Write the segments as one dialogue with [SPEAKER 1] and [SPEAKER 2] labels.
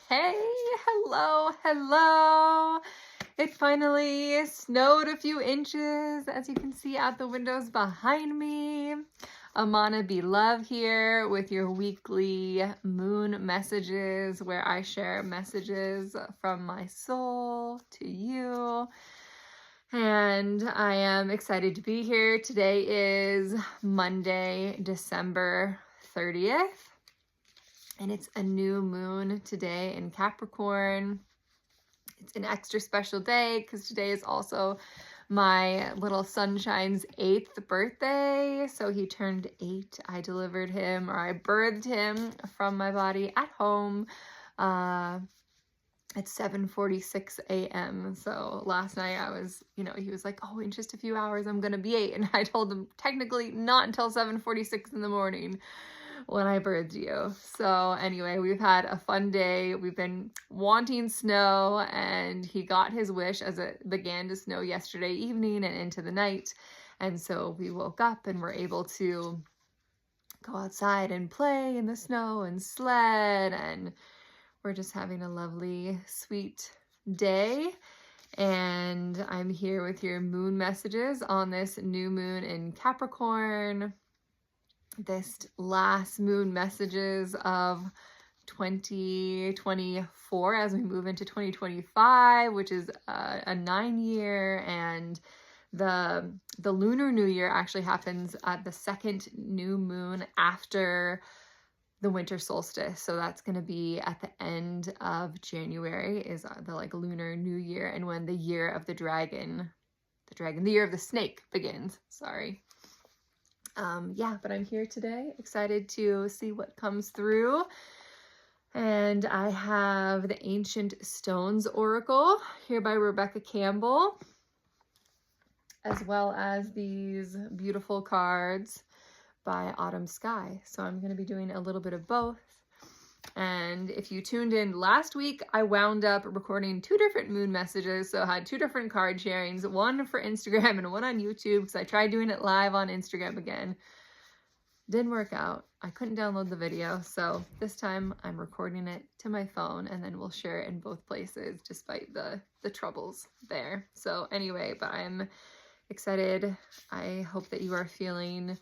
[SPEAKER 1] Hey, hello. It finally snowed a few inches, as you can see out the windows behind me. Amana Be Love here with your weekly moon messages, where I share messages from my soul to you. And I am excited to be here. Today is Monday, December 30th. And it's a new moon today in Capricorn. It's an extra special day because today is also my little sunshine's 8th birthday. So he turned 8. I delivered him, or I birthed him from my body at home at 7:46 a.m. So last night I was, he was like, oh, in just a few hours I'm going to be 8. And I told him technically not until 7:46 in the morning when I birthed you. So anyway, we've had a fun day. We've been wanting snow, and he got his wish as it began to snow yesterday evening and into the night. And so we woke up and were able to go outside and play in the snow and sled, and we're just having a lovely, sweet day. And I'm here with your moon messages on this new moon in Capricorn. This last moon messages of 2024 as we move into 2025, which is a 9-year, and the lunar new year actually happens at the second new moon after the winter solstice. So that's going to be at the end of January is the lunar new year, and when the year of the year of the snake begins. Sorry. But I'm here today, excited to see what comes through. And I have the Ancient Stones Oracle here by Rebecca Campbell, as well as these beautiful cards by Autumn Sky. So I'm going to be doing a little bit of both. And if you tuned in last week, I wound up recording 2 different moon messages. So I had 2 different card sharings, one for Instagram and one on YouTube, because I tried doing it live on Instagram again. Didn't work out. I couldn't download the video. So this time I'm recording it to my phone, and then we'll share it in both places despite the troubles there. So anyway, but I'm excited. I hope that you are feeling,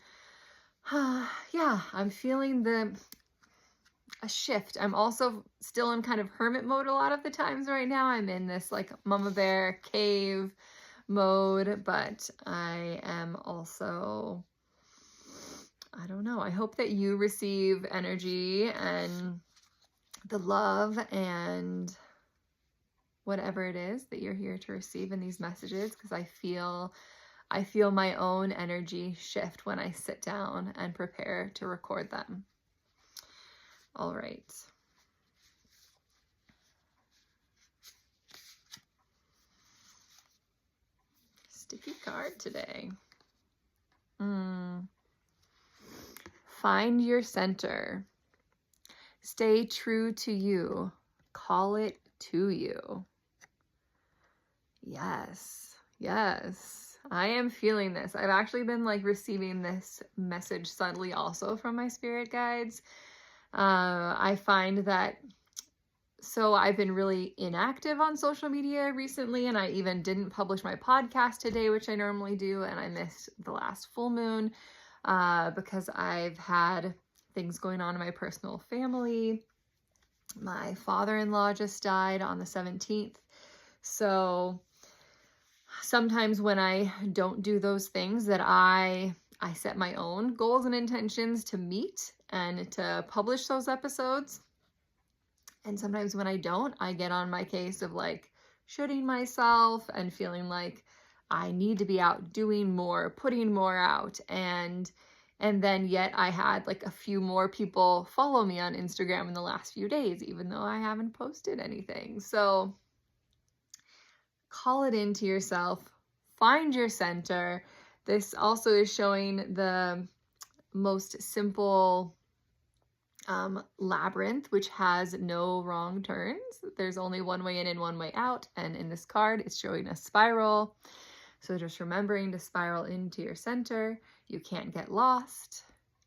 [SPEAKER 1] I'm feeling a shift. I'm also still in kind of hermit mode a lot of the times right now. I'm in this mama bear cave mode, but I am also, I don't know. I hope that you receive energy and the love and whatever it is that you're here to receive in these messages, because I feel my own energy shift when I sit down and prepare to record them. All right. Sticky card today. Find your center. Stay true to you. Call it to you. Yes. I am feeling this. I've actually been receiving this message subtly also from my spirit guides. I find that, so I've been really inactive on social media recently, and I even didn't publish my podcast today, which I normally do, and I missed the last full moon because I've had things going on in my personal family. My father-in-law just died on the 17th, so sometimes when I don't do those things that I set my own goals and intentions to meet and to publish those episodes. And sometimes when I don't, I get on my case of shooting myself and feeling like I need to be out doing more, putting more out. And then yet I had a few more people follow me on Instagram in the last few days, even though I haven't posted anything. So call it into yourself, find your center. This also is showing the most simple labyrinth, which has no wrong turns. There's only one way in and one way out. And in this card, it's showing a spiral. So just remembering to spiral into your center. You can't get lost.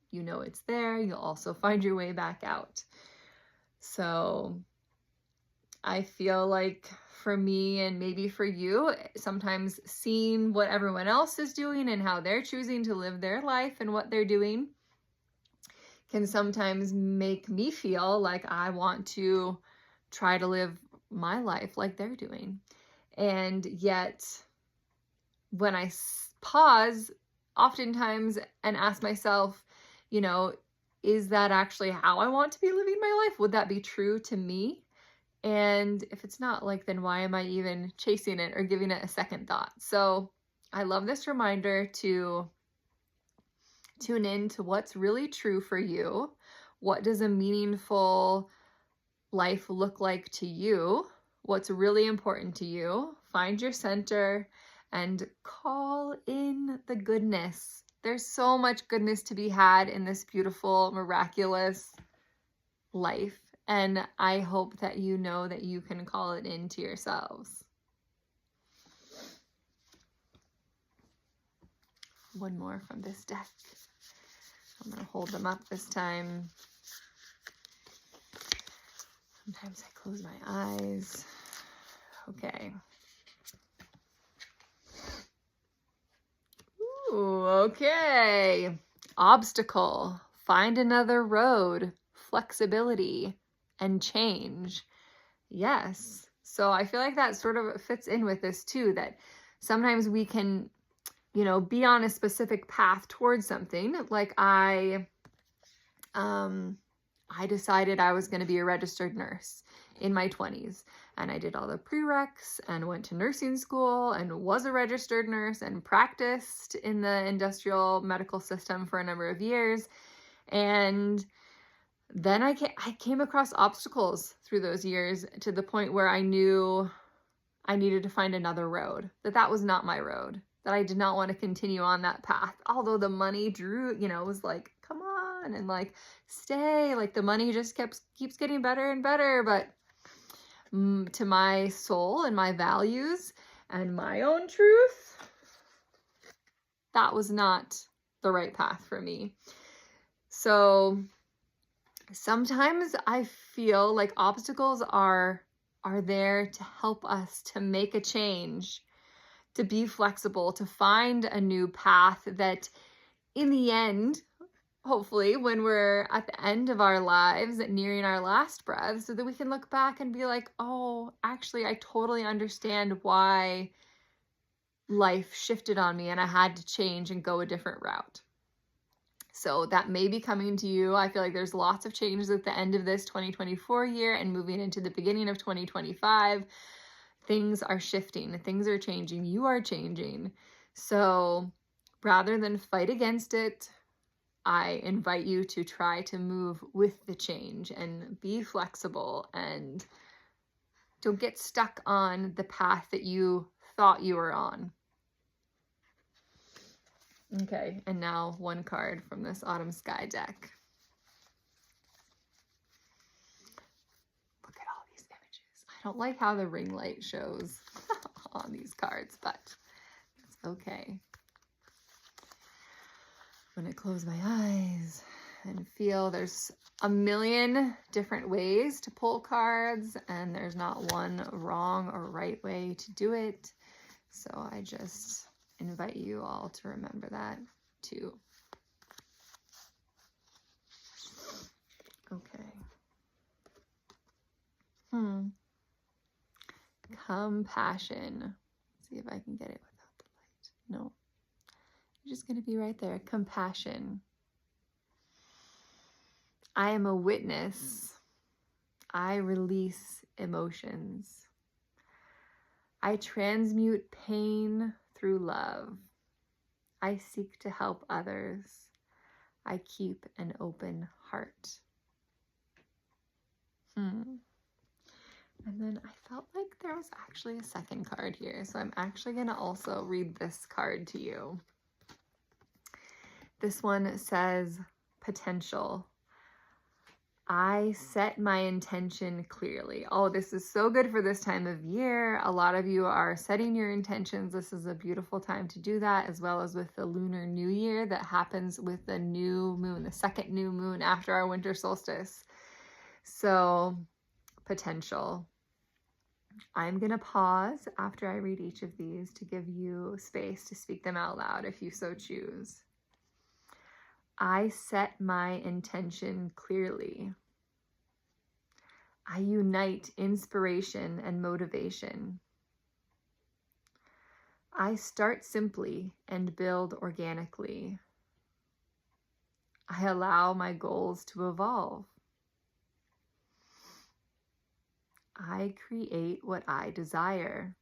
[SPEAKER 1] You know it's there. You'll also find your way back out. So I feel like for me and maybe for you, sometimes seeing what everyone else is doing and how they're choosing to live their life and what they're doing can sometimes make me feel like I want to try to live my life like they're doing. And yet, when I pause oftentimes and ask myself, you know, is that actually how I want to be living my life? Would that be true to me? And if it's not, like, then why am I even chasing it or giving it a second thought? So I love this reminder to tune in to what's really true for you. What does a meaningful life look like to you? What's really important to you? Find your center and call in the goodness. There's so much goodness to be had in this beautiful, miraculous life. And I hope that you know that you can call it into yourselves. One more from this deck. I'm going to hold them up this time. Sometimes I close my eyes. Okay. Ooh, okay. Obstacle. Find another road. Flexibility and change. Yes. So I feel like that sort of fits in with this too, that sometimes we can, you know, be on a specific path towards something. Like I decided I was going to be a registered nurse in my 20s, and I did all the prereqs and went to nursing school and was a registered nurse and practiced in the industrial medical system for a number of years. And then I came across obstacles through those years to the point where I knew I needed to find another road, that was not my road, that I did not want to continue on that path. Although the money drew, you know, was like, come on, and like, stay, like the money just keeps getting better and better. But to my soul and my values and my own truth, that was not the right path for me. So sometimes I feel like obstacles are there to help us to make a change, to be flexible, to find a new path that in the end, hopefully when we're at the end of our lives, nearing our last breath, so that we can look back and be like, oh, actually, I totally understand why life shifted on me and I had to change and go a different route. So that may be coming to you. I feel like there's lots of changes at the end of this 2024 year and moving into the beginning of 2025. Things are shifting, things are changing, you are changing. So rather than fight against it, I invite you to try to move with the change and be flexible and don't get stuck on the path that you thought you were on. Okay, and now one card from this Autumn Sky deck. Look at all these images. I don't like how the ring light shows on these cards, but it's okay. I'm going to close my eyes and feel there's a million different ways to pull cards, and there's not one wrong or right way to do it. So I just invite you all to remember that too. Okay. Compassion. Let's see if I can get it without the light. No. You're just going to be right there. Compassion. I am a witness. I release emotions. I transmute pain through love. I seek to help others. I keep an open heart. And then I felt like there was actually a second card here. So I'm actually going to also read this card to you. This one says potential. I set my intention clearly. Oh, this is so good for this time of year. A lot of you are setting your intentions. This is a beautiful time to do that, as well as with the Lunar New Year that happens with the new moon, the second new moon after our winter solstice. So, potential. I'm going to pause after I read each of these to give you space to speak them out loud if you so choose. I set my intention clearly. I unite inspiration and motivation. I start simply and build organically. I allow my goals to evolve. I create what I desire.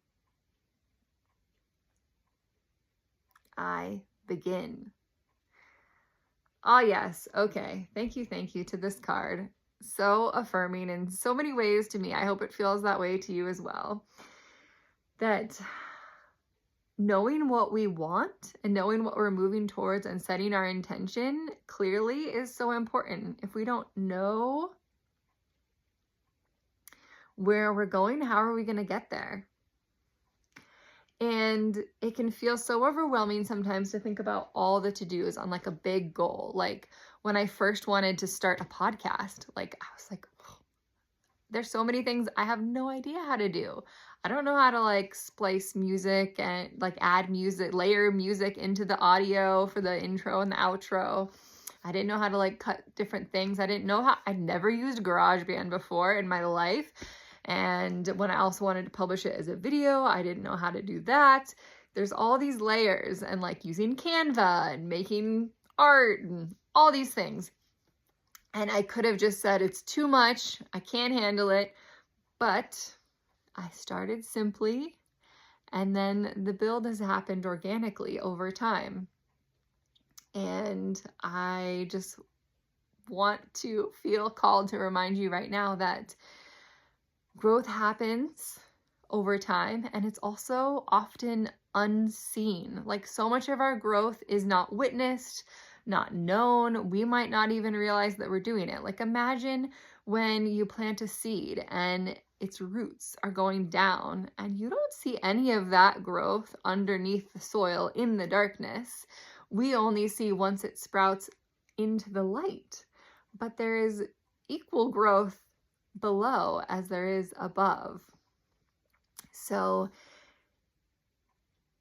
[SPEAKER 1] I begin. Ah, yes. Okay. Thank you to this card. So affirming in so many ways to me. I hope it feels that way to you as well. That knowing what we want and knowing what we're moving towards and setting our intention clearly is so important. If we don't know where we're going, how are we going to get there? And it can feel so overwhelming sometimes to think about all the to-dos on like a big goal. Like when I first wanted to start a podcast, like I was like, oh, there's so many things I have no idea how to do. I don't know how to like splice music and like add music, layer music into the audio for the intro and the outro. I didn't know how to like cut different things. I'd never used GarageBand before in my life. And when I also wanted to publish it as a video, I didn't know how to do that. There's all these layers and like using Canva and making art and all these things. And I could have just said, it's too much. I can't handle it. But I started simply, and then the build has happened organically over time. And I just want to feel called to remind you right now that growth happens over time, and it's also often unseen. Like so much of our growth is not witnessed, not known. We might not even realize that we're doing it. Like imagine when you plant a seed and its roots are going down and you don't see any of that growth underneath the soil in the darkness. We only see once it sprouts into the light, but there is equal growth below as there is above. So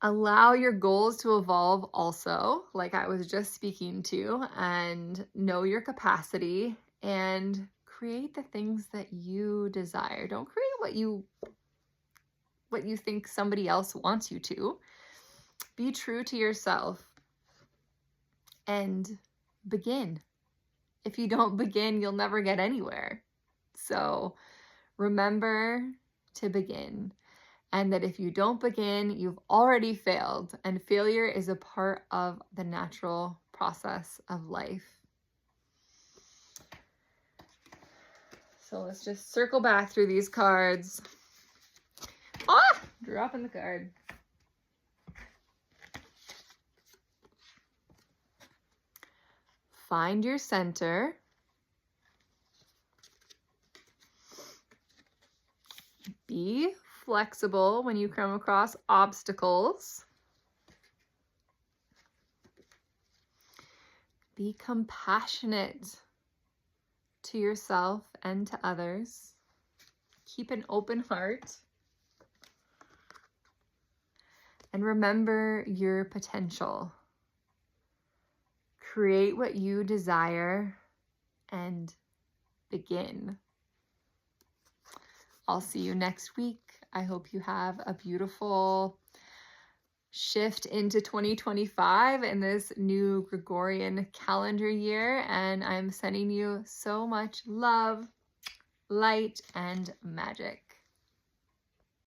[SPEAKER 1] allow your goals to evolve also, like I was just speaking to, and know your capacity and create the things that you desire. Don't create what you think somebody else wants you to. Be true to yourself and begin. If you don't begin, you'll never get anywhere. So remember to begin, and that if you don't begin, you've already failed, and failure is a part of the natural process of life. So let's just circle back through these cards. Ah, dropping the card. Find your center. Be flexible when you come across obstacles. Be compassionate to yourself and to others. Keep an open heart. And remember your potential. Create what you desire and begin. I'll see you next week. I hope you have a beautiful shift into 2025 in this new Gregorian calendar year. And I'm sending you so much love, light, and magic.